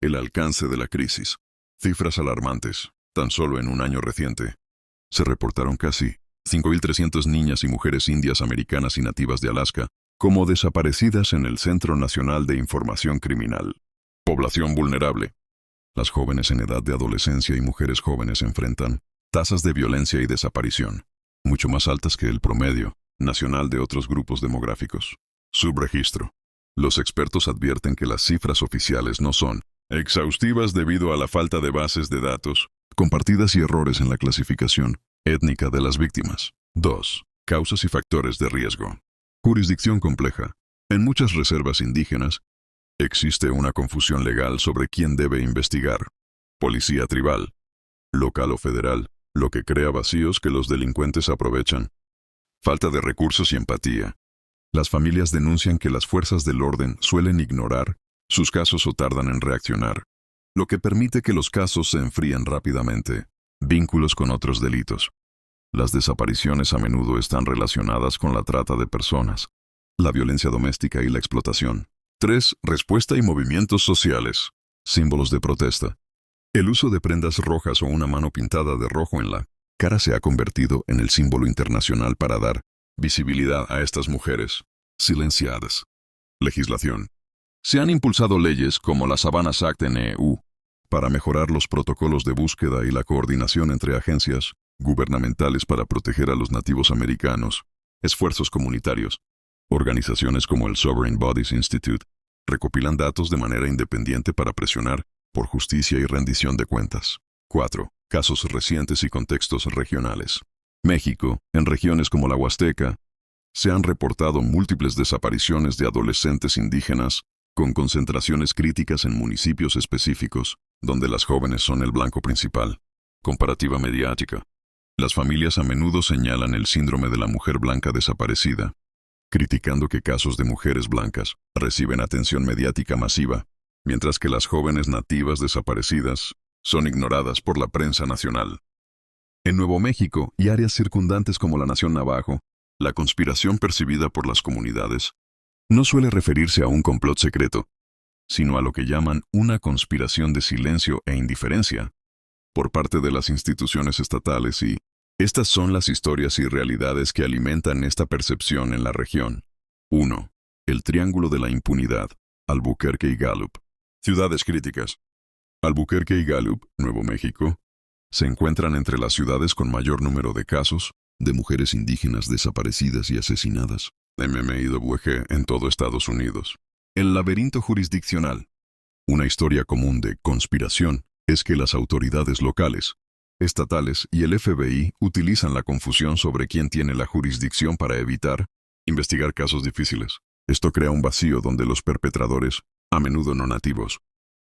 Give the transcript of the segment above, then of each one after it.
El alcance de la crisis. Cifras alarmantes. Tan solo en un año reciente, se reportaron casi 5.300 niñas y mujeres indias americanas y nativas de Alaska como desaparecidas en el Centro Nacional de Información Criminal. Población vulnerable. Las jóvenes en edad de adolescencia y mujeres jóvenes enfrentan tasas de violencia y desaparición, mucho más altas que el promedio nacional de otros grupos demográficos. Subregistro. Los expertos advierten que las cifras oficiales no son exhaustivas debido a la falta de bases de datos compartidas y errores en la clasificación étnica de las víctimas. 2. Causas y factores de riesgo. Jurisdicción compleja. En muchas reservas indígenas, existe una confusión legal sobre quién debe investigar. Policía tribal, local o federal, lo que crea vacíos que los delincuentes aprovechan. Falta de recursos y empatía. Las familias denuncian que las fuerzas del orden suelen ignorar sus casos o tardan en reaccionar, lo que permite que los casos se enfríen rápidamente. Vínculos con otros delitos. Las desapariciones a menudo están relacionadas con la trata de personas, la violencia doméstica y la explotación. 3. Respuesta y movimientos sociales. Símbolos de protesta. El uso de prendas rojas o una mano pintada de rojo en la cara se ha convertido en el símbolo internacional para dar visibilidad a estas mujeres silenciadas. Legislación. Se han impulsado leyes como la Savannah's Act en EU para mejorar los protocolos de búsqueda y la coordinación entre agencias gubernamentales para proteger a los nativos americanos. Esfuerzos comunitarios. Organizaciones como el Sovereign Bodies Institute recopilan datos de manera independiente para presionar por justicia y rendición de cuentas. 4. Casos recientes y contextos regionales. México, en regiones como la Huasteca, se han reportado múltiples desapariciones de adolescentes indígenas con concentraciones críticas en municipios específicos, donde las jóvenes son el blanco principal. Comparativa mediática. Las familias a menudo señalan el síndrome de la mujer blanca desaparecida, criticando que casos de mujeres blancas reciben atención mediática masiva, mientras que las jóvenes nativas desaparecidas son ignoradas por la prensa nacional. En Nuevo México y áreas circundantes como la Nación Navajo, la conspiración percibida por las comunidades no suele referirse a un complot secreto, sino a lo que llaman una conspiración de silencio e indiferencia por parte de las instituciones estatales y estas son las historias y realidades que alimentan esta percepción en la región. 1. El Triángulo de la Impunidad, Albuquerque y Gallup. Ciudades críticas. Albuquerque y Gallup, Nuevo México, se encuentran entre las ciudades con mayor número de casos de mujeres indígenas desaparecidas y asesinadas, MMIWG, en todo Estados Unidos. El laberinto jurisdiccional. Una historia común de conspiración es que las autoridades locales, estatales y el FBI utilizan la confusión sobre quién tiene la jurisdicción para evitar investigar casos difíciles. Esto crea un vacío donde los perpetradores, a menudo no nativos,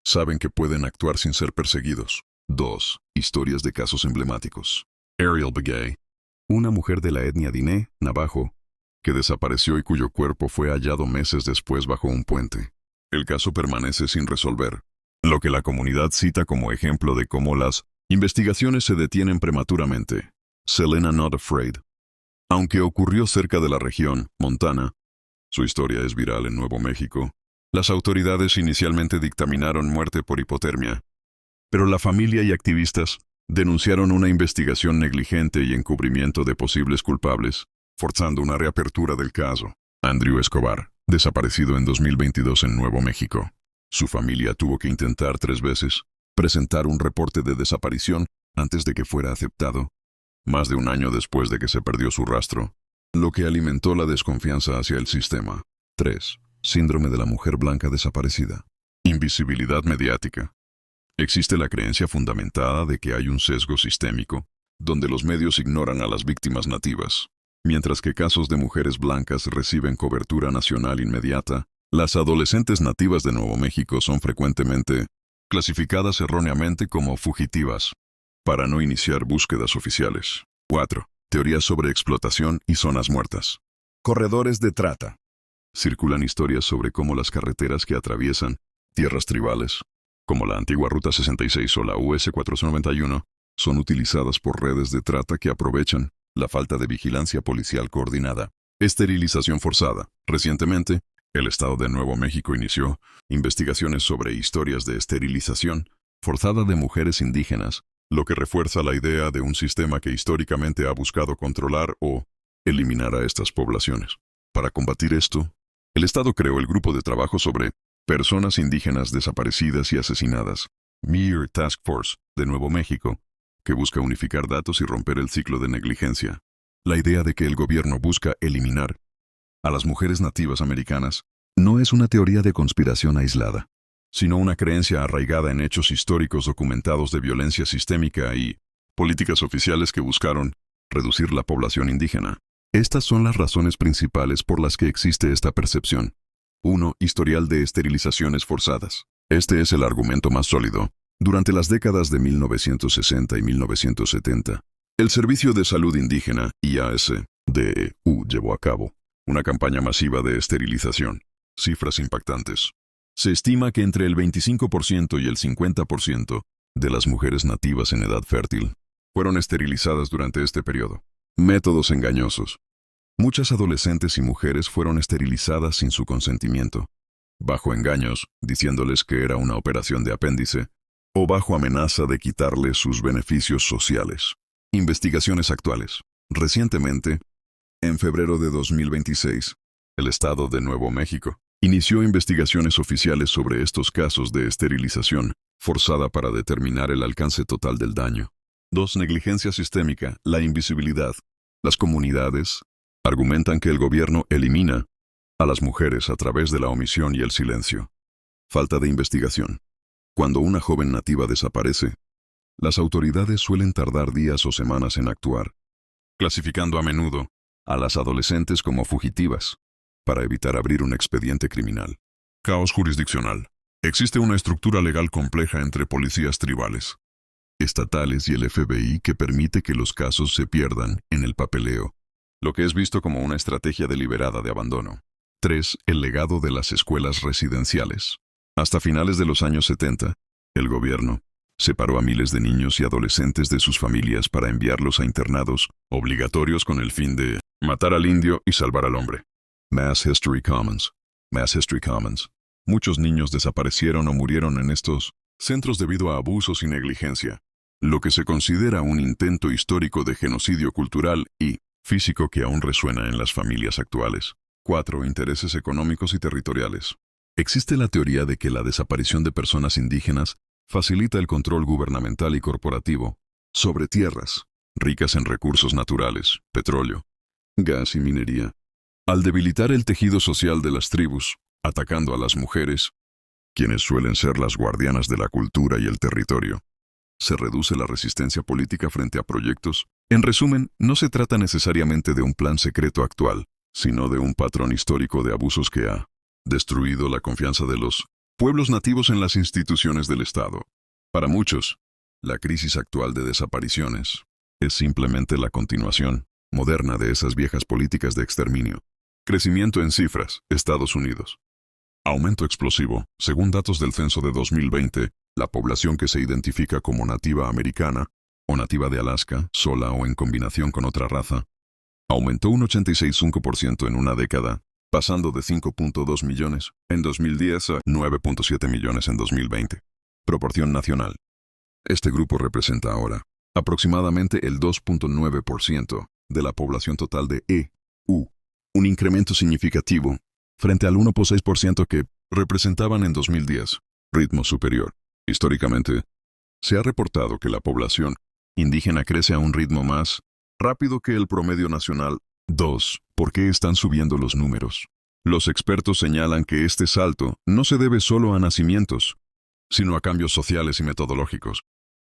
saben que pueden actuar sin ser perseguidos. 2. Historias de casos emblemáticos. Ariel Begay, una mujer de la etnia Diné, Navajo, que desapareció y cuyo cuerpo fue hallado meses después bajo un puente. El caso permanece sin resolver, lo que la comunidad cita como ejemplo de cómo las investigaciones se detienen prematuramente. Selena Not Afraid. Aunque ocurrió cerca de la región, Montana, su historia es viral en Nuevo México. Las autoridades inicialmente dictaminaron muerte por hipotermia, pero la familia y activistas denunciaron una investigación negligente y encubrimiento de posibles culpables, forzando una reapertura del caso. Andrew Escobar, desaparecido en 2022 en Nuevo México. Su familia tuvo que intentar 3 veces presentar un reporte de desaparición antes de que fuera aceptado, más de un año después de que se perdió su rastro, lo que alimentó la desconfianza hacia el sistema. 3. Síndrome de la mujer blanca desaparecida. Invisibilidad mediática. Existe la creencia fundamentada de que hay un sesgo sistémico, donde los medios ignoran a las víctimas nativas. Mientras que casos de mujeres blancas reciben cobertura nacional inmediata, las adolescentes nativas de Nuevo México son frecuentemente clasificadas erróneamente como fugitivas, para no iniciar búsquedas oficiales. 4. Teorías sobre explotación y zonas muertas. Corredores de trata. Circulan historias sobre cómo las carreteras que atraviesan tierras tribales, como la antigua Ruta 66 o la US 491, son utilizadas por redes de trata que aprovechan la falta de vigilancia policial coordinada. Esterilización forzada. Recientemente, el estado de Nuevo México inició investigaciones sobre historias de esterilización forzada de mujeres indígenas, lo que refuerza la idea de un sistema que históricamente ha buscado controlar o eliminar a estas poblaciones. Para combatir esto, el Estado creó el Grupo de Trabajo sobre Personas Indígenas Desaparecidas y Asesinadas, MIR Task Force, de Nuevo México, que busca unificar datos y romper el ciclo de negligencia. La idea de que el gobierno busca eliminar a las mujeres nativas americanas no es una teoría de conspiración aislada, sino una creencia arraigada en hechos históricos documentados de violencia sistémica y políticas oficiales que buscaron reducir la población indígena. Estas son las razones principales por las que existe esta percepción. 1. Historial de esterilizaciones forzadas. Este es el argumento más sólido. Durante las décadas de 1960 y 1970, el Servicio de Salud Indígena, IAS-DEU, llevó a cabo una campaña masiva de esterilización. Cifras impactantes. Se estima que entre el 25% y el 50% de las mujeres nativas en edad fértil fueron esterilizadas durante este periodo. Métodos engañosos. Muchas adolescentes y mujeres fueron esterilizadas sin su consentimiento, bajo engaños, diciéndoles que era una operación de apéndice, o bajo amenaza de quitarles sus beneficios sociales. Investigaciones actuales. Recientemente, en febrero de 2026, el Estado de Nuevo México inició investigaciones oficiales sobre estos casos de esterilización forzada para determinar el alcance total del daño. 2. Negligencia sistémica, la invisibilidad. Las comunidades argumentan que el gobierno elimina a las mujeres a través de la omisión y el silencio. Falta de investigación. Cuando una joven nativa desaparece, las autoridades suelen tardar días o semanas en actuar, clasificando a menudo a las adolescentes como fugitivas, para evitar abrir un expediente criminal. Caos jurisdiccional. Existe una estructura legal compleja entre policías tribales, estatales y el FBI que permite que los casos se pierdan en el papeleo, lo que es visto como una estrategia deliberada de abandono. 3. El legado de las escuelas residenciales. Hasta finales de los años 70, el gobierno separó a miles de niños y adolescentes de sus familias para enviarlos a internados obligatorios con el fin de matar al indio y salvar al hombre. Mass History Commons. Mass History Commons. Muchos niños desaparecieron o murieron en estos centros debido a abusos y negligencia, lo que se considera un intento histórico de genocidio cultural y físico que aún resuena en las familias actuales. 4. Intereses económicos y territoriales. Existe la teoría de que la desaparición de personas indígenas facilita el control gubernamental y corporativo sobre tierras ricas en recursos naturales, petróleo, gas y minería. Al debilitar el tejido social de las tribus, atacando a las mujeres, quienes suelen ser las guardianas de la cultura y el territorio, se reduce la resistencia política frente a proyectos. En resumen, no se trata necesariamente de un plan secreto actual, sino de un patrón histórico de abusos que ha destruido la confianza de los pueblos nativos en las instituciones del Estado. Para muchos, la crisis actual de desapariciones es simplemente la continuación moderna de esas viejas políticas de exterminio. Crecimiento en cifras, Estados Unidos. Aumento explosivo. Según datos del censo de 2020, la población que se identifica como nativa americana o nativa de Alaska, sola o en combinación con otra raza, aumentó un 86,5% en una década, pasando de 5.2 millones en 2010 a 9.7 millones en 2020. Proporción nacional. Este grupo representa ahora aproximadamente el 2.9% de la población total de EU, un incremento significativo frente al 1.6% que representaban en 2010, ritmo superior. Históricamente, se ha reportado que la población indígena crece a un ritmo más rápido que el promedio nacional. 2. ¿Por qué están subiendo los números? Los expertos señalan que este salto no se debe solo a nacimientos, sino a cambios sociales y metodológicos.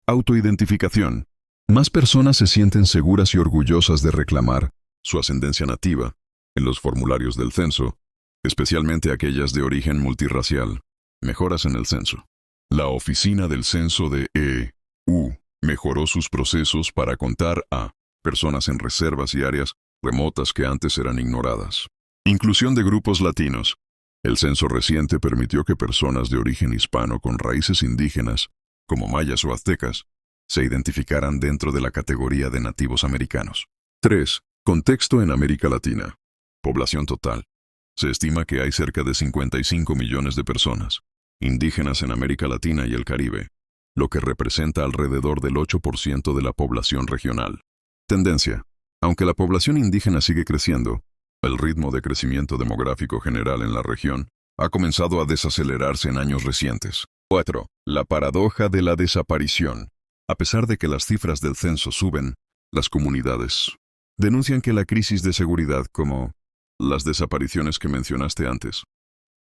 Autoidentificación. Más personas se sienten seguras y orgullosas de reclamar su ascendencia nativa en los formularios del censo, especialmente aquellas de origen multirracial. Mejoras en el censo. La Oficina del Censo de EU mejoró sus procesos para contar a personas en reservas y áreas remotas que antes eran ignoradas. Inclusión de grupos latinos. El censo reciente permitió que personas de origen hispano con raíces indígenas, como mayas o aztecas, se identificaran dentro de la categoría de nativos americanos. 3. Contexto en América Latina. Población total. Se estima que hay cerca de 55 millones de personas indígenas en América Latina y el Caribe, lo que representa alrededor del 8% de la población regional. Tendencia. Aunque la población indígena sigue creciendo, el ritmo de crecimiento demográfico general en la región ha comenzado a desacelerarse en años recientes. 4. La paradoja de la desaparición. A pesar de que las cifras del censo suben, las comunidades denuncian que la crisis de seguridad, como las desapariciones que mencionaste antes,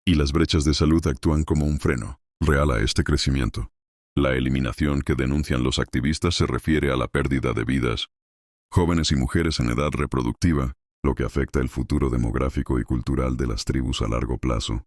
y las brechas de salud actúan como un freno real a este crecimiento. La eliminación que denuncian los activistas se refiere a la pérdida de vidas, jóvenes y mujeres en edad reproductiva, lo que afecta el futuro demográfico y cultural de las tribus a largo plazo.